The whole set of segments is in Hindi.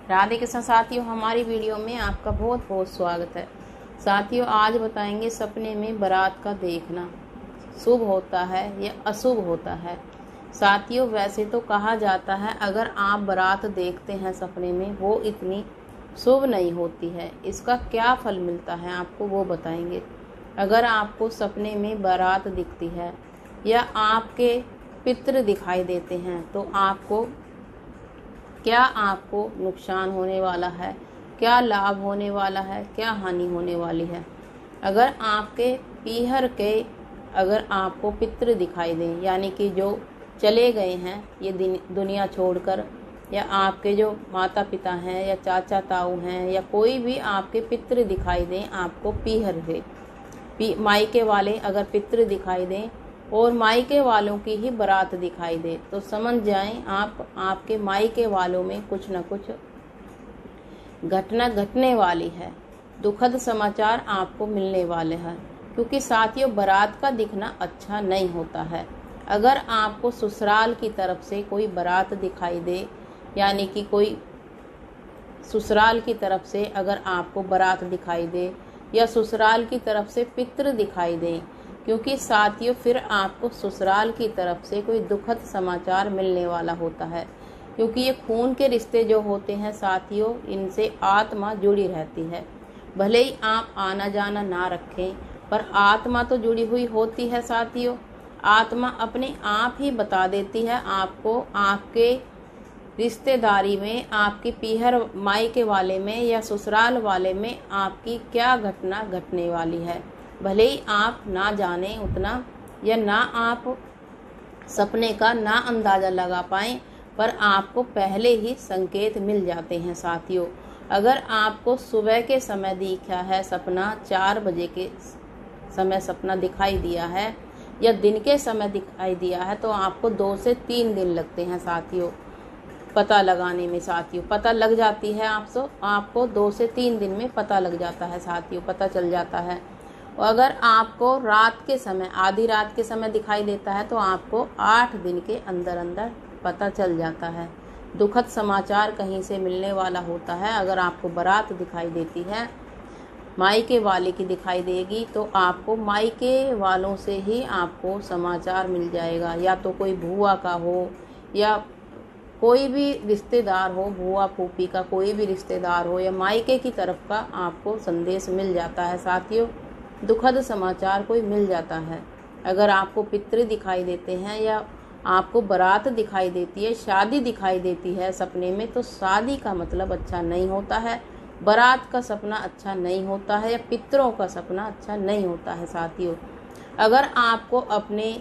राधे कृष्ण साथियों, हमारी वीडियो में आपका बहुत बहुत स्वागत है। साथियों, आज बताएंगे सपने में बारात का देखना शुभ होता है या अशुभ होता है। साथियों, वैसे तो कहा जाता है अगर आप बारात देखते हैं सपने में वो इतनी शुभ नहीं होती है। इसका क्या फल मिलता है आपको वो बताएंगे। अगर आपको सपने में बारात दिखती है या आपके पितृ दिखाई देते हैं तो क्या आपको नुकसान होने वाला है, क्या लाभ होने वाला है, क्या हानि होने वाली है। अगर आपके पीहर के अगर आपको पितृ दिखाई दें, यानी कि जो चले गए हैं ये दुनिया छोड़कर, या आपके जो माता पिता हैं या चाचा ताऊ हैं या कोई भी आपके पितृ दिखाई दें आपको पीहर से, मायके वाले अगर पितृ दिखाई दें और मायके वालों की ही बारात दिखाई दे तो समझ जाएं आपके मायके वालों में कुछ न कुछ घटना घटने वाली है। दुखद समाचार आपको मिलने वाले हैं, क्योंकि साथियों बारात का दिखना अच्छा नहीं होता है। अगर आपको ससुराल की तरफ से कोई बारात दिखाई दे, यानी कि कोई ससुराल की तरफ से अगर आपको बारात दिखाई दे या ससुराल की तरफ से पितृ दिखाई दे, क्योंकि साथियों फिर आपको ससुराल की तरफ से कोई दुखद समाचार मिलने वाला होता है। क्योंकि ये खून के रिश्ते जो होते हैं साथियों, इनसे आत्मा जुड़ी रहती है। भले ही आप आना जाना ना रखें पर आत्मा तो जुड़ी हुई होती है साथियों। आत्मा अपने आप ही बता देती है आपको आपके रिश्तेदारी में, आपके पीहर मायके वाले में या ससुराल वाले में आपकी क्या घटना घटने वाली है। भले ही आप ना जाने उतना या ना आप सपने का ना अंदाज़ा लगा पाएं, पर आपको पहले ही संकेत मिल जाते हैं साथियों। अगर आपको सुबह के समय दिखा है सपना, 4 बजे के समय सपना दिखाई दिया है या दिन के समय दिखाई दिया है, तो आपको 2 से 3 दिन लगते हैं साथियों पता लगाने में। साथियों पता लग जाती है आपको 2 से 3 दिन में पता लग जाता है साथियों, पता चल जाता है। और अगर आपको रात के समय, आधी रात के समय दिखाई देता है तो आपको 8 दिन के अंदर अंदर पता चल जाता है। दुखद समाचार कहीं से मिलने वाला होता है। अगर आपको बारात दिखाई देती है, मायके वाले की दिखाई देगी, तो आपको मायके वालों से ही आपको समाचार मिल जाएगा। या तो कोई बुआ का हो या कोई भी रिश्तेदार हो, बुआ फूफी का कोई भी रिश्तेदार हो या मायके की तरफ का आपको संदेश मिल जाता है साथियों। दुखद समाचार कोई मिल जाता है। अगर आपको पितृ दिखाई देते हैं या आपको बारात दिखाई देती है, शादी दिखाई देती है सपने में, तो शादी का मतलब अच्छा नहीं होता है, बारात का सपना अच्छा नहीं होता है या पितरों का सपना अच्छा नहीं होता है साथियों। अगर आपको अपने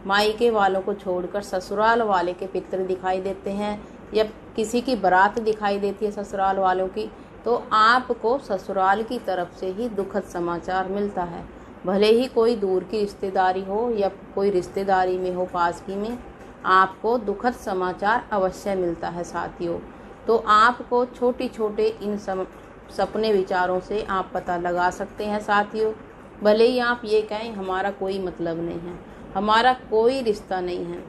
मायके वालों को छोड़कर ससुराल वाले के पितृ दिखाई देते हैं या किसी की बारात दिखाई देती है ससुराल वालों की, तो आपको ससुराल की तरफ से ही दुखद समाचार मिलता है। भले ही कोई दूर की रिश्तेदारी हो या कोई रिश्तेदारी में हो पास की में, आपको दुखद समाचार अवश्य मिलता है साथियों। तो आपको छोटे छोटे इन सपने विचारों से आप पता लगा सकते हैं साथियों। भले ही आप ये कहें हमारा कोई मतलब नहीं है, हमारा कोई रिश्ता नहीं है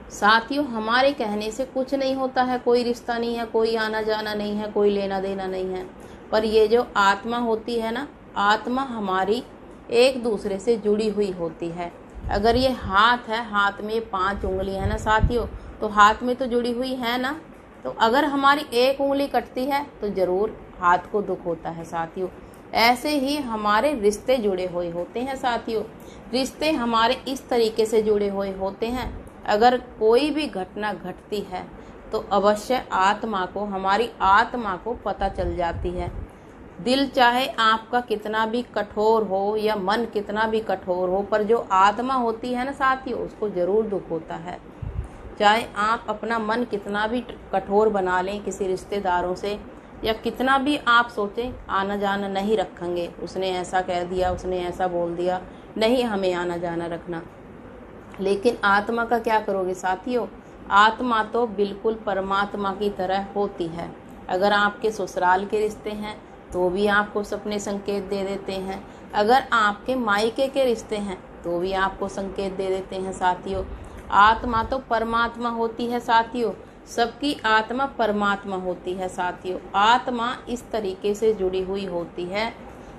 साथियों, हमारे कहने से कुछ नहीं होता है, कोई रिश्ता नहीं है, कोई आना जाना नहीं है, कोई लेना देना नहीं है। पर ये जो आत्मा होती है ना, आत्मा हमारी एक दूसरे से जुड़ी हुई होती है। अगर ये हाथ है, हाथ में 5 उंगली है ना साथियों, तो हाथ में तो जुड़ी हुई है ना। तो अगर हमारी एक उंगली कटती है तो जरूर हाथ को दुख होता है साथियों। ऐसे ही हमारे रिश्ते जुड़े हुए होते हैं साथियों। रिश्ते हमारे इस तरीके से जुड़े हुए होते हैं, अगर कोई भी घटना घटती है तो अवश्य आत्मा को, हमारी आत्मा को पता चल जाती है। दिल चाहे आपका कितना भी कठोर हो या मन कितना भी कठोर हो, पर जो आत्मा होती है ना साथियों, उसको जरूर दुख होता है। चाहे आप अपना मन कितना भी कठोर बना लें किसी रिश्तेदारों से, या कितना भी आप सोचें आना जाना नहीं रखेंगे, उसने ऐसा कह दिया, उसने ऐसा बोल दिया, नहीं हमें आना जाना रखना, लेकिन आत्मा का क्या करोगे साथियों। आत्मा तो बिल्कुल परमात्मा की तरह होती है। अगर आपके ससुराल के रिश्ते हैं तो भी आपको सपने संकेत दे देते हैं, अगर आपके मायके के रिश्ते हैं तो भी आपको संकेत दे देते हैं साथियों। आत्मा तो परमात्मा होती है साथियों। सबकी आत्मा परमात्मा होती है साथियों। आत्मा इस तरीके से जुड़ी हुई होती है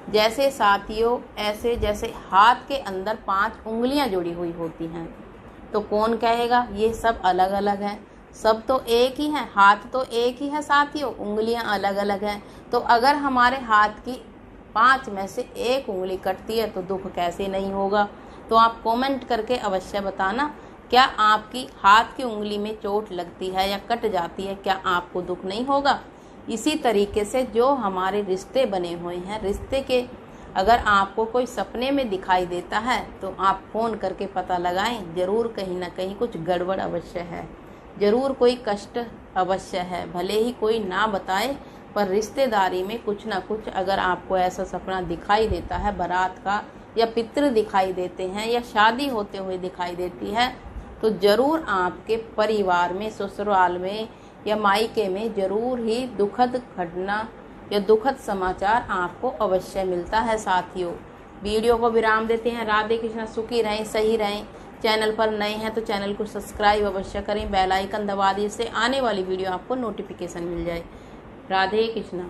जैसे साथियों, ऐसे जैसे हाथ के अंदर 5 उंगलियां जुड़ी हुई होती हैं। तो कौन कहेगा ये सब अलग अलग है? सब तो एक ही है, हाथ तो एक ही है साथियों, उंगलियां अलग अलग हैं। तो अगर हमारे हाथ की 5 में से 1 उंगली कटती है तो दुख कैसे नहीं होगा? तो आप कमेंट करके अवश्य बताना, क्या आपकी हाथ की उंगली में चोट लगती है या कट जाती है, क्या आपको दुख नहीं होगा? इसी तरीके से जो हमारे रिश्ते बने हुए हैं, रिश्ते के अगर आपको कोई सपने में दिखाई देता है तो आप फ़ोन करके पता लगाएं, ज़रूर कहीं ना कहीं कुछ गड़बड़ अवश्य है, ज़रूर कोई कष्ट अवश्य है। भले ही कोई ना बताए पर रिश्तेदारी में कुछ ना कुछ अगर आपको ऐसा सपना दिखाई देता है, बारात का या पितृ दिखाई देते हैं या शादी होते हुए दिखाई देती है, तो ज़रूर आपके परिवार में, ससुराल में या मायके में ज़रूर ही दुखद घटना या दुखद समाचार आपको अवश्य मिलता है साथियों। वीडियो को विराम देते हैं। राधे कृष्ण, सुखी रहें, सही रहें। चैनल पर नए हैं तो चैनल को सब्सक्राइब अवश्य करें, बेल आइकन दबा दीजिए, इससे आने वाली वीडियो आपको नोटिफिकेशन मिल जाए। राधे कृष्ण।